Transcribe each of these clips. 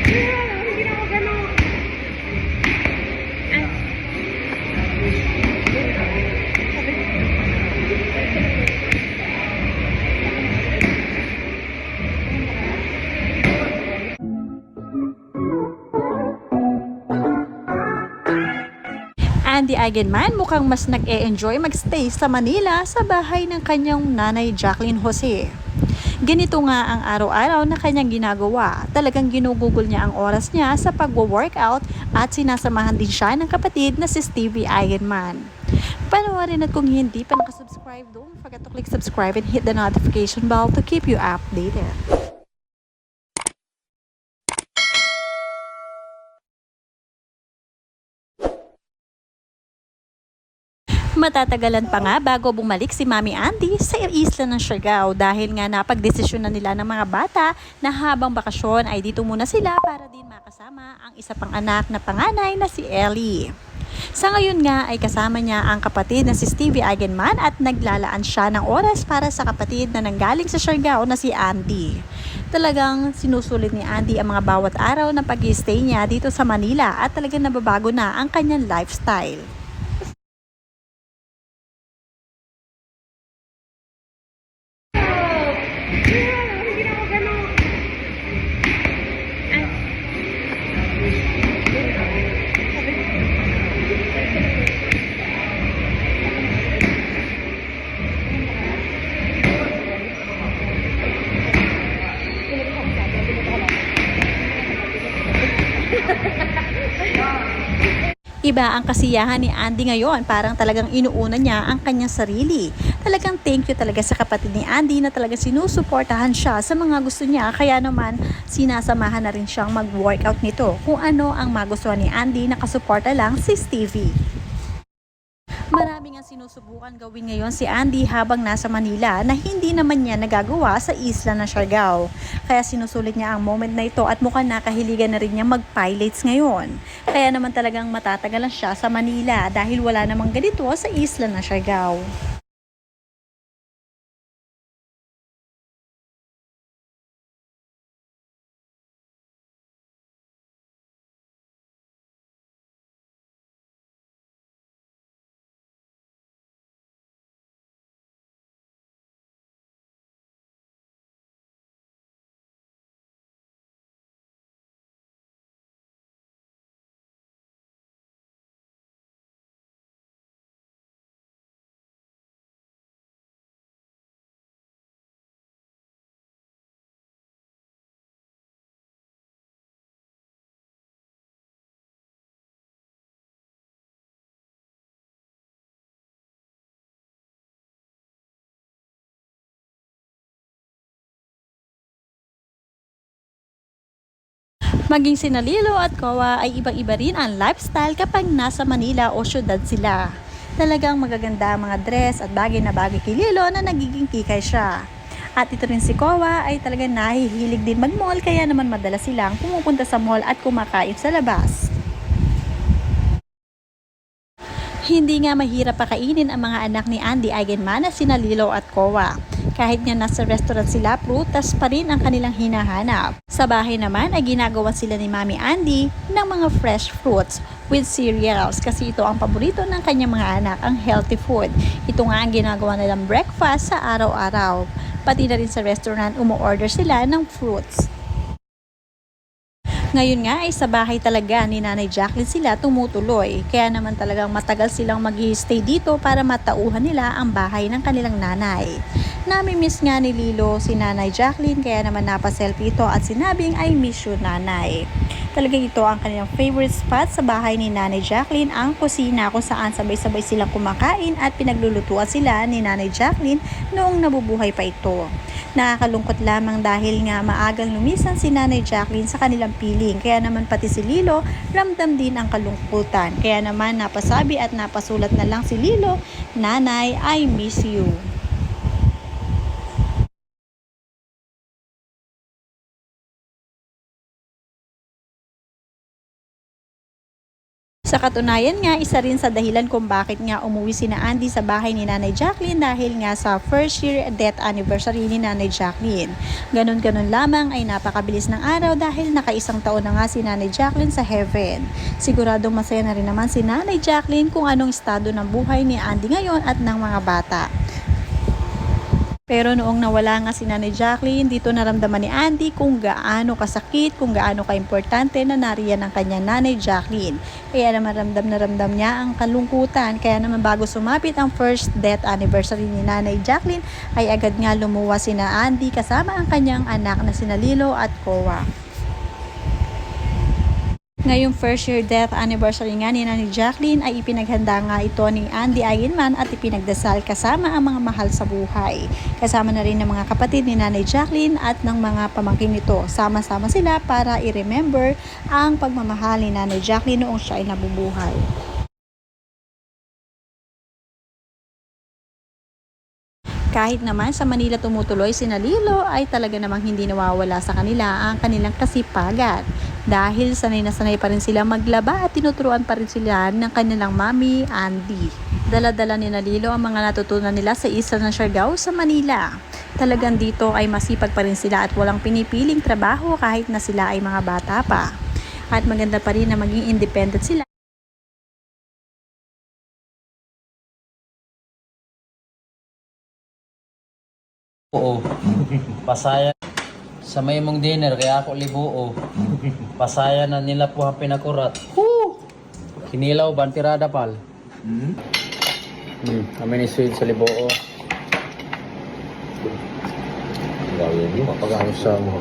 Hindi na ako gano'n. Andy Eigenman mukhang mas nag-e-enjoy magstay sa Manila sa bahay ng kanyang nanay Jacqueline Jose. Ganito nga ang araw-araw na kanyang ginagawa. Talagang ginugugol niya ang oras niya sa pagwo-workout at sinasamahan din siya ng kapatid na si Stevie Eigenman. Panoorin at kung hindi pa nakasubscribe, don't forget to click subscribe and hit the notification bell to keep you updated. Matatagalan pa nga bago bumalik si Mami Andy sa isla ng Siargao dahil nga napagdesisyon na nila ng mga bata na habang bakasyon ay dito muna sila para din makasama ang isa pang anak na panganay na si Ellie. Sa ngayon nga ay kasama niya ang kapatid na si Stevie Eigenman at naglalaan siya ng oras para sa kapatid na nanggaling sa Siargao na si Andy. Talagang sinusulit ni Andy ang mga bawat araw ng pag-i-stay niya dito sa Manila at talagang nababago na ang kanyang lifestyle. Hindi na ako gano'n. Iba ang kasiyahan ni Andy ngayon, parang talagang inuuna niya ang kanyang sarili. Talagang thank you talaga sa kapatid ni Andy na talagang sinusuportahan siya sa mga gusto niya, kaya naman sinasamahan na rin siyang mag-workout nito. Kung ano ang magustuhan ni Andy, nakasuporta lang si Stevie. Marami nga sinusubukan gawin ngayon si Andy habang nasa Manila na hindi naman niya nagagawa sa isla ng Siargao. Kaya sinusulit niya ang moment na ito at mukhang nakahiligan na rin niya mag-pilates ngayon. Kaya naman talagang matatagalan siya sa Manila dahil wala namang ganito sa isla ng Siargao. Maging sina Lilo at Koa ay ibang-iba rin ang lifestyle kapag nasa Manila o syudad sila. Talagang magaganda ang mga dress at bagay na bagay kay Lilo na nagiging kikay siya. At ito rin si Koa ay talagang nahihilig din mag-mall, kaya naman madalas silang pumupunta sa mall at kumakain sa labas. Hindi nga mahirap pakainin ang mga anak ni Andy Eigenman na sina Lilo at Koa. Kahit nga nasa restaurant sila, prutas pa rin ang kanilang hinahanap. Sa bahay naman ay ginagawa sila ni Mami Andy ng mga fresh fruits with cereals kasi ito ang paborito ng kanyang mga anak, ang healthy food. Ito nga ang ginagawa nilang breakfast sa araw-araw. Pati na rin sa restaurant, umu-order sila ng fruits. Ngayon nga ay sa bahay talaga ni Nanay Jacqueline sila tumutuloy. Kaya naman talagang matagal silang mag-i-stay dito para matauhan nila ang bahay ng kanilang nanay. Nami-miss nga ni Lilo si Nanay Jacqueline, kaya naman napaselfie ito at sinabing I miss you nanay. Talaga ito ang kanilang favorite spot sa bahay ni Nanay Jacqueline, ang kusina kung saan sabay-sabay silang kumakain at pinaglulutuan sila ni Nanay Jacqueline noong nabubuhay pa ito. Nakakalungkot lamang dahil nga maagang lumisan si Nanay Jacqueline sa kanilang piling, kaya naman pati si Lilo ramdam din ang kalungkutan. Kaya naman napasabi at napasulat na lang si Lilo, Nanay, I miss you. Sa katunayan nga, isa rin sa dahilan kung bakit nga umuwi sina Andy sa bahay ni Nanay Jacqueline dahil nga sa first year death anniversary ni Nanay Jacqueline. Ganon-ganon lamang ay napakabilis ng araw dahil nakaisang taon na nga si Nanay Jacqueline sa heaven. Siguradong masaya na rin naman si Nanay Jacqueline kung anong estado ng buhay ni Andy ngayon at ng mga bata. Pero noong nawala nga si Nanay Jacqueline, dito naramdaman ni Andy kung gaano kasakit, kung gaano kaimportante na nariyan ang kanyang Nanay Jacqueline. Kaya naman ramdam na ramdam niya ang kalungkutan. Kaya naman bago sumapit ang first death anniversary ni Nanay Jacqueline, ay agad nga lumuwas sina Andy kasama ang kanyang anak na sina Lilo at Kowa. Ngayong first year death anniversary nga ni Nanay Jacqueline ay ipinaghanda nga ito ni Andy Ayenman at ipinagdasal kasama ang mga mahal sa buhay. Kasama na rin ng mga kapatid ni Nanay Jacqueline at ng mga pamangkin nito. Sama-sama sila para i-remember ang pagmamahal ni Nanay Jacqueline noong siya ay nabubuhay. Kahit naman sa Manila tumutuloy sina Lilo ay talaga namang hindi nawawala sa kanila ang kanilang kasipagan. Dahil sanay na sanay pa rin sila maglaba at tinuturuan pa rin sila ng kanilang mami, Andy. Dala-dala ni Lilo ang mga natutunan nila sa isla ng Siargao sa Manila. Talagang dito ay masipag pa rin sila at walang pinipiling trabaho kahit na sila ay mga bata pa. At maganda pa rin na maging independent sila. Oo. Pasaya sa may mong dinner kaya ako libuo. Pasaya na nila po ang pinakurat. Kinilaw bantirada pal. Kami ni sweet sa libuo. Gawin mo, Pagano sa mo.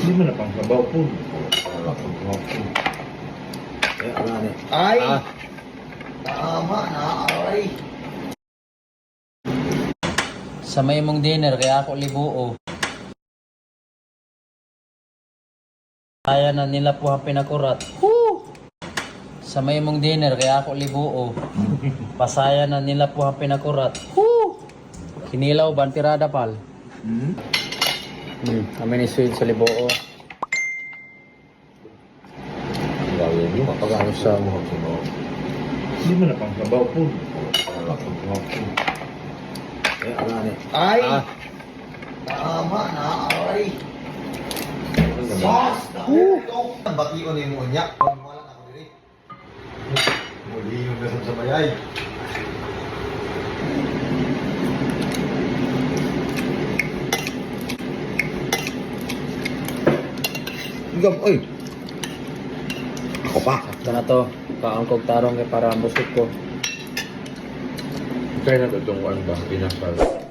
hindi mo na pang sabaw po. Ay! Tama na, ay! Sa may mong dinner kaya ako libuo. Pasaya na nila po ang pinakurat. Sa may mong dinner kaya ako libuo. Pasaya na nila po ang pinakurat. Kinilaw bantirada pal. Kami ni sweet sa libuo. Gawin mo, Pagano sa mo. hindi mo na pang sabaw po. Ay! Tama na, ay! Sos! Ang bakion ni mo niya. Kung wala na ako diri. Muli yung gasam sa bayay. Gam, ay! Ako pa. Ito na to. Kaangkog tarong kay para busog ko. Kaya na ito itong ano ba? Pinasal.